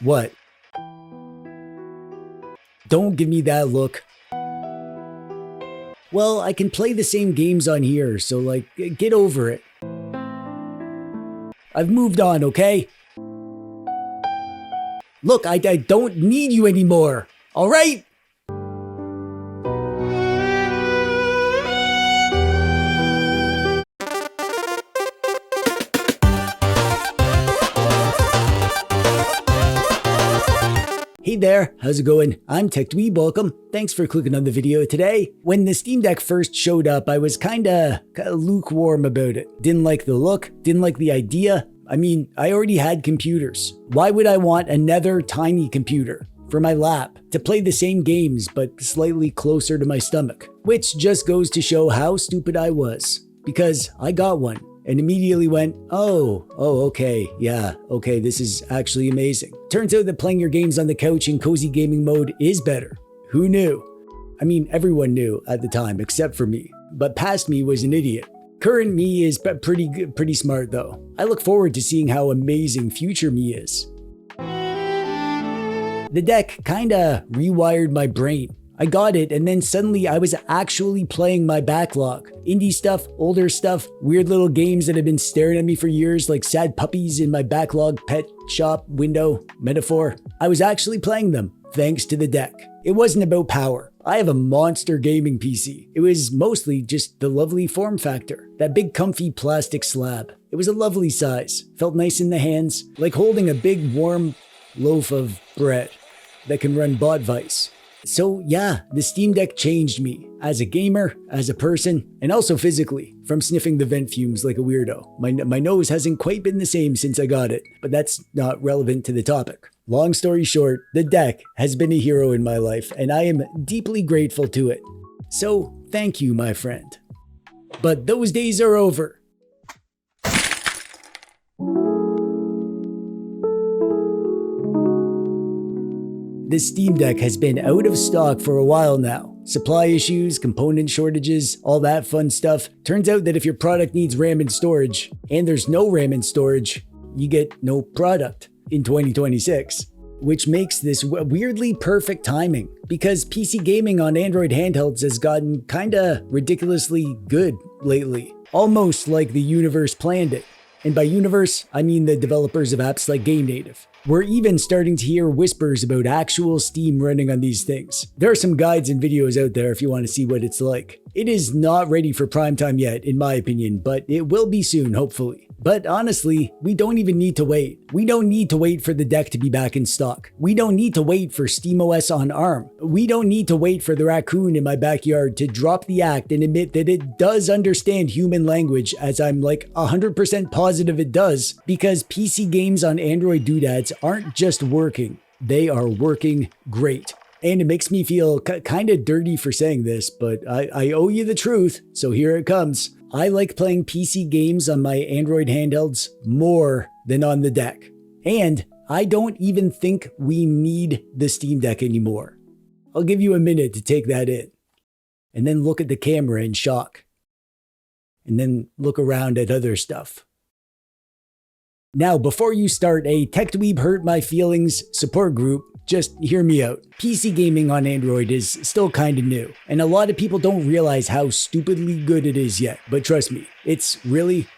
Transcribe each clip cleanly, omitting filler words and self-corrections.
What? Don't give me that look. Well, I can play the same games on here, so like, get over it. I've moved on, okay? Look, I don't need you anymore, all right? Hey there, how's it going? I'm TechDweeb, welcome. Thanks for clicking on the video today. When the Steam Deck first showed up, I was kinda lukewarm about it. Didn't like the look, didn't like the idea. I mean, I already had computers. Why would I want another tiny computer for my lap to play the same games but slightly closer to my stomach? Which just goes to show how stupid I was. Because I got one and immediately went, okay, this is actually amazing. Turns out that playing your games on the couch in cozy gaming mode is better. Who knew? I mean, everyone knew at the time except for me, but past me was an idiot. Current me is pretty smart though. I look forward to seeing how amazing future me is. The deck kinda rewired my brain. I got it, and then suddenly I was actually playing my backlog. Indie stuff, older stuff, weird little games that have been staring at me for years like sad puppies in my backlog pet shop window metaphor. I was actually playing them, thanks to the deck. It wasn't about power. I have a monster gaming PC. It was mostly just the lovely form factor. That big comfy plastic slab. It was a lovely size. Felt nice in the hands, like holding a big warm loaf of bread that can run bot vice. So yeah, the Steam Deck changed me as a gamer, as a person, and also physically from sniffing the vent fumes like a weirdo. My nose hasn't quite been the same since I got it, but that's not relevant to the topic. Long story short, the deck has been a hero in my life and I am deeply grateful to it. So thank you, my friend. But those days are over. The Steam Deck has been out of stock for a while now. Supply issues, component shortages, all that fun stuff. Turns out that if your product needs RAM and storage, and there's no RAM and storage, you get no product in 2026. Which makes this weirdly perfect timing, because PC gaming on Android handhelds has gotten kinda ridiculously good lately. Almost like the universe planned it. And by universe, I mean the developers of apps like GameNative. We're even starting to hear whispers about actual Steam running on these things. There are some guides and videos out there if you want to see what it's like. It is not ready for prime time yet, in my opinion, but it will be soon, hopefully. But honestly, we don't even need to wait. We don't need to wait for the deck to be back in stock. We don't need to wait for SteamOS on ARM. We don't need to wait for the raccoon in my backyard to drop the act and admit that it does understand human language, as I'm like 100% positive it does, because PC games on Android doodads aren't just working, they are working great. And it makes me feel kind of dirty for saying this, but I owe you the truth, so here it comes. I like playing PC games on my Android handhelds more than on the deck. And I don't even think we need the Steam Deck anymore. I'll give you a minute to take that in. And then look at the camera in shock. And then look around at other stuff. Now, before you start a TechDweeb Hurt My Feelings support group, just hear me out. PC gaming on Android is still kinda new, and a lot of people don't realize how stupidly good it is yet, but trust me, it's really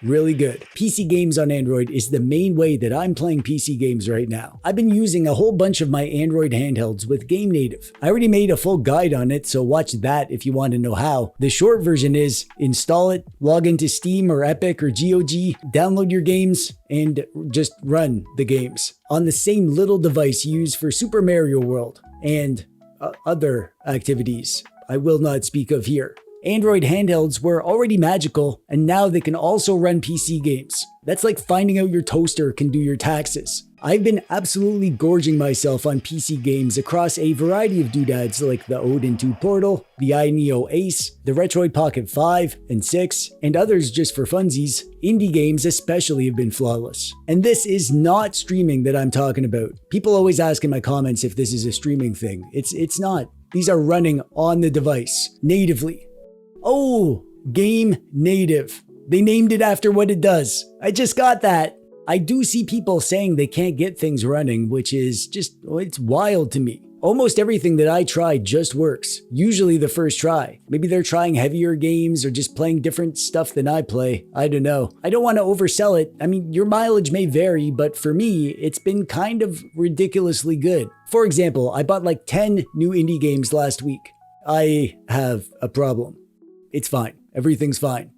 good. PC games on Android is the main way that I'm playing PC games right now. I've been using a whole bunch of my Android handhelds with GameNative. I already made a full guide on it, so watch that if you want to know how. The short version is install it, log into Steam or Epic or GOG, download your games, and just run the games on the same little device used for Super Mario World and other activities I will not speak of here. Android handhelds were already magical, and now they can also run PC games. That's like finding out your toaster can do your taxes. I've been absolutely gorging myself on PC games across a variety of doodads like the Odin 2 Portal, the iNeo Ace, the Retroid Pocket 5 and 6, and others just for funsies. Indie games especially have been flawless. And this is not streaming that I'm talking about. People always ask in my comments if this is a streaming thing. It's not. These are running on the device, natively. Oh, Game Native. They named it after what it does. I just got that. I do see people saying they can't get things running, which is just, it's wild to me. Almost everything that I try just works, usually the first try. Maybe they're trying heavier games or just playing different stuff than I play. I don't know. I don't want to oversell it. I mean, your mileage may vary, but for me, it's been kind of ridiculously good. For example, I bought like 10 new indie games last week. I have a problem. It's fine. Everything's fine.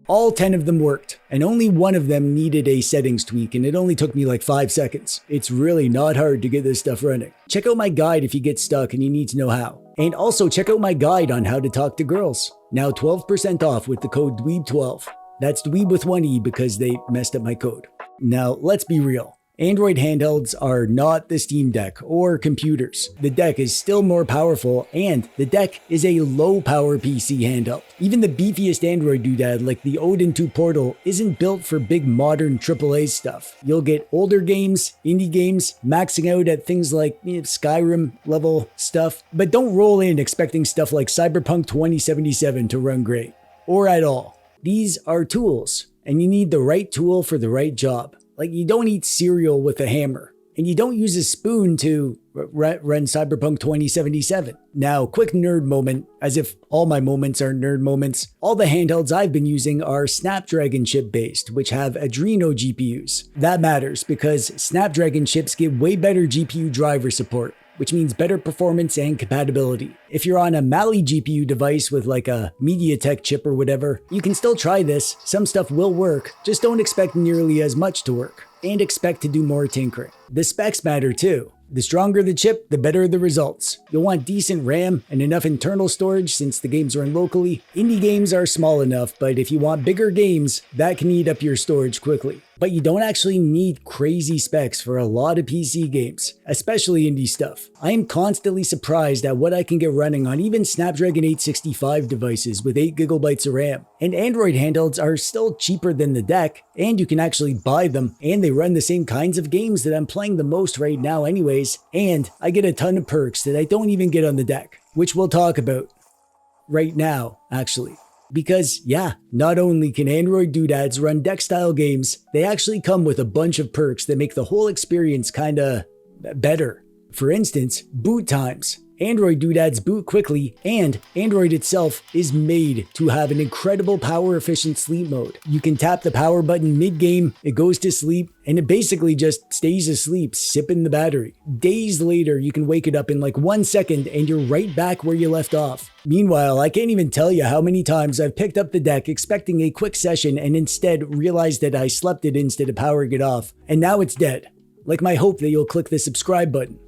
All 10 of them worked, and only one of them needed a settings tweak, and it only took me like 5 seconds. It's really not hard to get this stuff running. Check out my guide if you get stuck and you need to know how. And also check out my guide on how to talk to girls. Now 12% off with the code dweeb12. That's dweeb with one E because they messed up my code. Now let's be real. Android handhelds are not the Steam Deck or computers. The Deck is still more powerful, and the Deck is a low-power PC handheld. Even the beefiest Android doodad like the Odin 2 Portal isn't built for big modern AAA stuff. You'll get older games, indie games, maxing out at things like Skyrim level stuff, but don't roll in expecting stuff like Cyberpunk 2077 to run great, or at all. These are tools, and you need the right tool for the right job. Like, you don't eat cereal with a hammer, and you don't use a spoon to run Cyberpunk 2077. Now, quick nerd moment, as if all my moments are nerd moments. All the handhelds I've been using are Snapdragon chip based, which have Adreno GPUs. That matters because Snapdragon chips get way better GPU driver support, which means better performance and compatibility. If you're on a Mali GPU device with like a MediaTek chip or whatever, you can still try this. Some stuff will work, just don't expect nearly as much to work, and expect to do more tinkering. The specs matter too. The stronger the chip, the better the results. You'll want decent RAM and enough internal storage since the games run locally. Indie games are small enough, but if you want bigger games, that can eat up your storage quickly. But you don't actually need crazy specs for a lot of PC games, especially indie stuff. I am constantly surprised at what I can get running on even Snapdragon 865 devices with 8GB of RAM. And Android handhelds are still cheaper than the Deck, and you can actually buy them, and they run the same kinds of games that I'm playing the most right now anyways, and I get a ton of perks that I don't even get on the Deck, which we'll talk about right now, actually. Because, yeah, not only can Android doodads run Deck-style games, they actually come with a bunch of perks that make the whole experience kinda better. For instance, boot times. Android doodads boot quickly, and Android itself is made to have an incredible power-efficient sleep mode. You can tap the power button mid-game, it goes to sleep, and it basically just stays asleep, sipping the battery. Days later, you can wake it up in like 1 second, and you're right back where you left off. Meanwhile, I can't even tell you how many times I've picked up the Deck expecting a quick session and instead realized that I slept it instead of powering it off, and now it's dead. Like my hope that you'll click the subscribe button.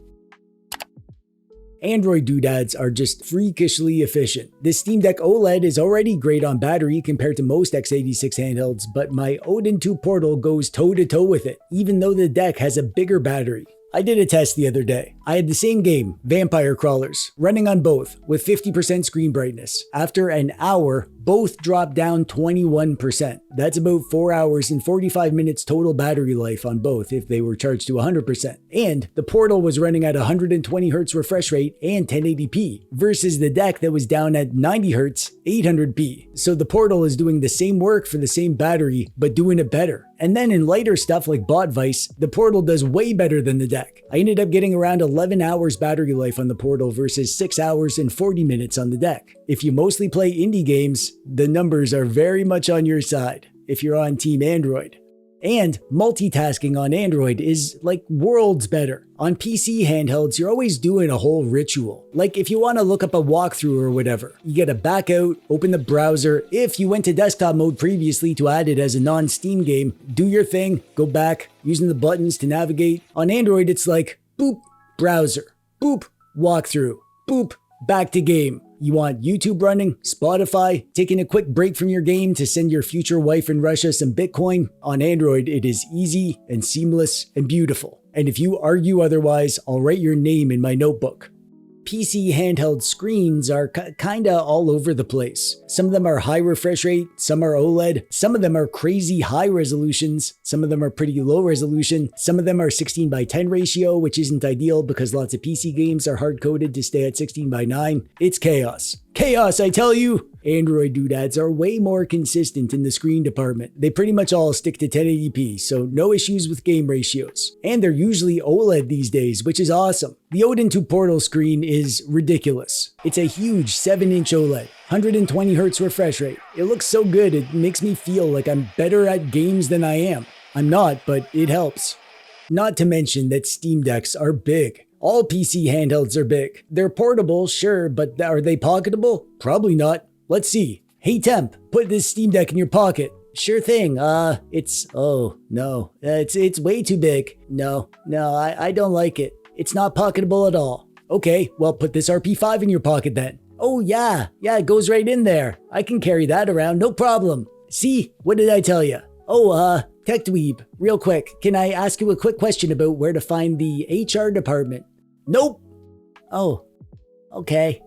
Android doodads are just freakishly efficient. The Steam Deck OLED is already great on battery compared to most x86 handhelds, but my Odin 2 Portal goes toe-to-toe with it, even though the Deck has a bigger battery. I did a test the other day. I had the same game, Vampire Crawlers, running on both with 50% screen brightness. After an hour, both dropped down 21%. That's about 4 hours and 45 minutes total battery life on both if they were charged to 100%. And the Portal was running at 120Hz refresh rate and 1080p versus the Deck that was down at 90Hz, 800p. So the Portal is doing the same work for the same battery, but doing it better. And then in lighter stuff like bot vice, the Portal does way better than the Deck. I ended up getting around 11 hours battery life on the Portal versus 6 hours and 40 minutes on the Deck. If you mostly play indie games, the numbers are very much on your side if you're on Team Android. And multitasking on Android is like worlds better. On PC handhelds, you're always doing a whole ritual. Like if you want to look up a walkthrough or whatever, you gotta back out, open the browser. If you went to desktop mode previously to add it as a non-Steam game, do your thing, go back, using the buttons to navigate. On Android, it's like, boop, browser, boop, walkthrough, boop, back to game. You want YouTube running, Spotify, taking a quick break from your game to send your future wife in Russia some Bitcoin? On Android, it is easy and seamless and beautiful. And if you argue otherwise, I'll write your name in my notebook. PC handheld screens are kinda all over the place. Some of them are high refresh rate, some are OLED, some of them are crazy high resolutions, some of them are pretty low resolution, some of them are 16:10 ratio, which isn't ideal because lots of PC games are hard-coded to stay at 16:9. It's chaos. Chaos, I tell you! Android doodads are way more consistent in the screen department. They pretty much all stick to 1080p, so no issues with game ratios. And they're usually OLED these days, which is awesome. The Odin 2 Portal screen is ridiculous. It's a huge 7-inch OLED, 120Hz refresh rate. It looks so good, it makes me feel like I'm better at games than I am. I'm not, but it helps. Not to mention that Steam Decks are big. All PC handhelds are big. They're portable, sure, but are they pocketable? Probably not. Let's see. Hey Temp, put this Steam Deck in your pocket. Sure thing. Oh no, it's way too big. No, I don't like it. It's not pocketable at all. Okay, well put this RP5 in your pocket then. Oh yeah, it goes right in there. I can carry that around, no problem. See, what did I tell you? Oh, TechDweeb, real quick, can I ask you a quick question about where to find the HR department? Nope. Oh, okay.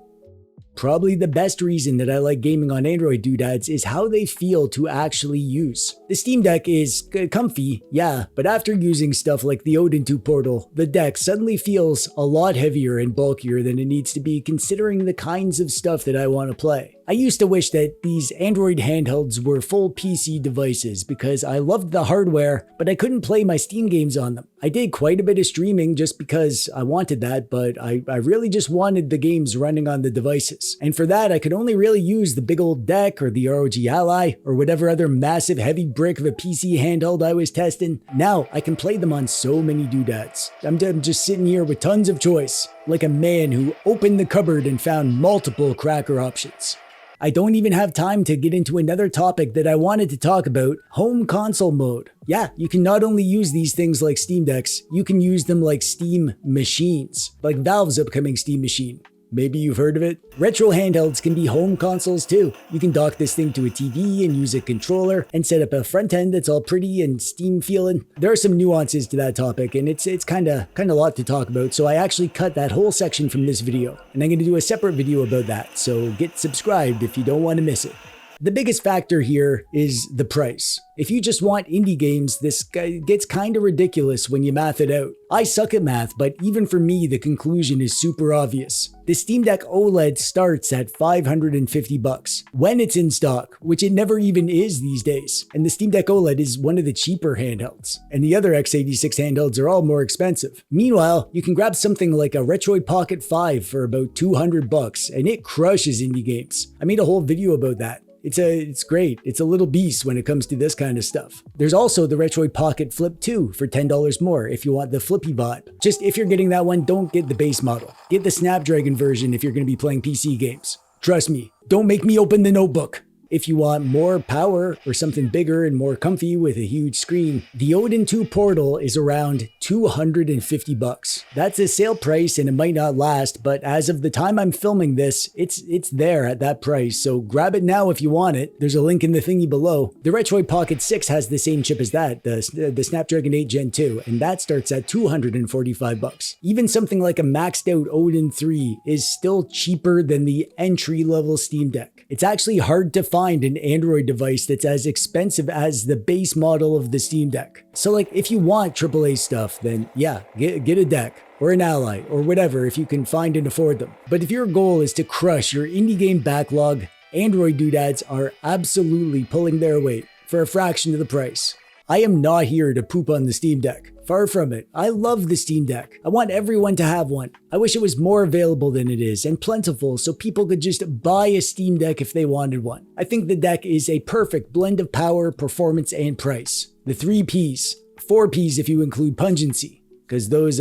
Probably the best reason that I like gaming on Android doodads is how they feel to actually use. The Steam Deck is comfy, yeah, but after using stuff like the Odin 2 Portal, the deck suddenly feels a lot heavier and bulkier than it needs to be considering the kinds of stuff that I want to play. I used to wish that these Android handhelds were full PC devices because I loved the hardware, but I couldn't play my Steam games on them. I did quite a bit of streaming just because I wanted that, but I really just wanted the games running on the devices. And for that, I could only really use the big old deck or the ROG Ally or whatever other massive heavy brick of a PC handheld I was testing. Now I can play them on so many doodads. I'm just sitting here with tons of choice, like a man who opened the cupboard and found multiple cracker options. I don't even have time to get into another topic that I wanted to talk about, home console mode. Yeah, you can not only use these things like Steam Decks, you can use them like Steam machines, like Valve's upcoming Steam machine. Maybe you've heard of it. Retro handhelds can be home consoles too. You can dock this thing to a TV and use a controller and set up a front end that's all pretty and Steam feeling. There are some nuances to that topic and it's kind of a lot to talk about, so I actually cut that whole section from this video. And I'm going to do a separate video about that, so get subscribed if you don't want to miss it. The biggest factor here is the price. If you just want indie games, this gets kinda ridiculous when you math it out. I suck at math, but even for me, the conclusion is super obvious. The Steam Deck OLED starts at $550 when it's in stock, which it never even is these days. And the Steam Deck OLED is one of the cheaper handhelds, and the other x86 handhelds are all more expensive. Meanwhile, you can grab something like a Retroid Pocket 5 for about $200, and it crushes indie games. I made a whole video about that. It's great. It's a little beast when it comes to this kind of stuff. There's also the Retroid Pocket Flip 2 for $10 more if you want the flippy vibe. Just if you're getting that one, don't get the base model. Get the Snapdragon version if you're going to be playing PC games. Trust me, don't make me open the notebook. If you want more power or something bigger and more comfy with a huge screen, the Odin 2 Portal is around $250. That's a sale price and it might not last, but as of the time I'm filming this, it's there at that price, so grab it now if you want it. There's a link in the thingy below. The Retroid Pocket 6 has the same chip as that, the Snapdragon 8 Gen 2, and that starts at $245. Even something like a maxed out Odin 3 is still cheaper than the entry-level Steam Deck. It's actually hard to find an Android device that's as expensive as the base model of the Steam Deck. So like if you want AAA stuff, then yeah, get a deck or an Ally or whatever if you can find and afford them. But if your goal is to crush your indie game backlog, Android doodads are absolutely pulling their weight for a fraction of the price. I am not here to poop on the Steam Deck. Far from it. I love the Steam Deck. I want everyone to have one. I wish it was more available than it is and plentiful so people could just buy a Steam Deck if they wanted one. I think the deck is a perfect blend of power, performance, and price. The 3 Ps. 4 Ps if you include pungency. Because those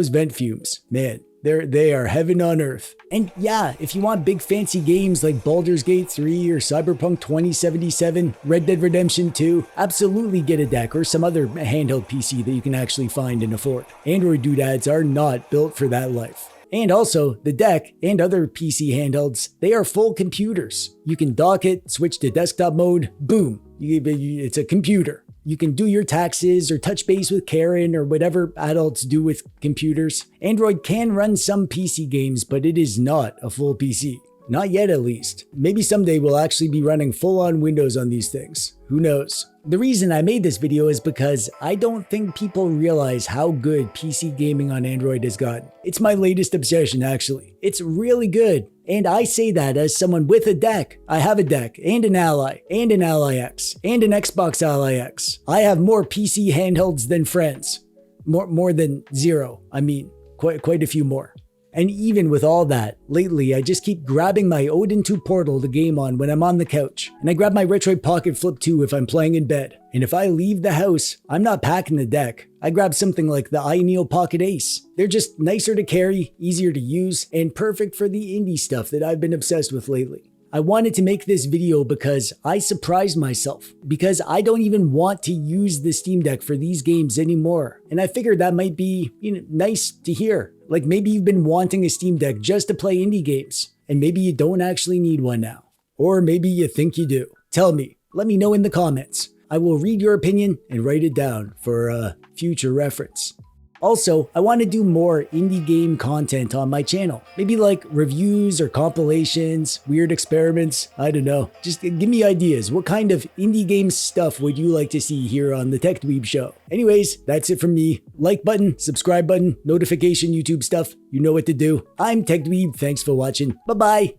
vent fumes, man, they are heaven on earth. And yeah, if you want big fancy games like Baldur's Gate 3 or Cyberpunk 2077, Red Dead Redemption 2, absolutely get a deck or some other handheld PC that you can actually find and afford. Android doodads are not built for that life. And also, the deck and other PC handhelds, they are full computers. You can dock it, switch to desktop mode, boom, it's a computer. You can do your taxes or touch base with Karen or whatever adults do with computers. Android can run some PC games, but it is not a full PC. Not yet, at least. Maybe someday we'll actually be running full-on Windows on these things. Who knows? The reason I made this video is because I don't think people realize how good PC gaming on Android has gotten. It's my latest obsession, actually. It's really good. And I say that as someone with a deck. I have a deck, and an Ally, and an Ally X, and an Xbox Ally X. I have more PC handhelds than friends. More than zero. I mean, quite a few more. And even with all that, lately I just keep grabbing my Odin 2 Portal to game on when I'm on the couch, and I grab my Retroid Pocket Flip 2 if I'm playing in bed. And if I leave the house, I'm not packing the deck. I grab something like the iNeo Pocket Ace. They're just nicer to carry, easier to use, and perfect for the indie stuff that I've been obsessed with lately. I wanted to make this video because I surprised myself, because I don't even want to use the Steam Deck for these games anymore. And I figured that might be, nice to hear. Like maybe you've been wanting a Steam Deck just to play indie games, and maybe you don't actually need one now. Or maybe you think you do. Tell me, let me know in the comments. I will read your opinion and write it down for future reference. Also, I want to do more indie game content on my channel. Maybe like reviews or compilations, weird experiments, I don't know. Just give me ideas. What kind of indie game stuff would you like to see here on the TechDweeb show? Anyways, that's it from me. Like button, subscribe button, notification, YouTube stuff. You know what to do. I'm TechDweeb. Thanks for watching. Bye-bye.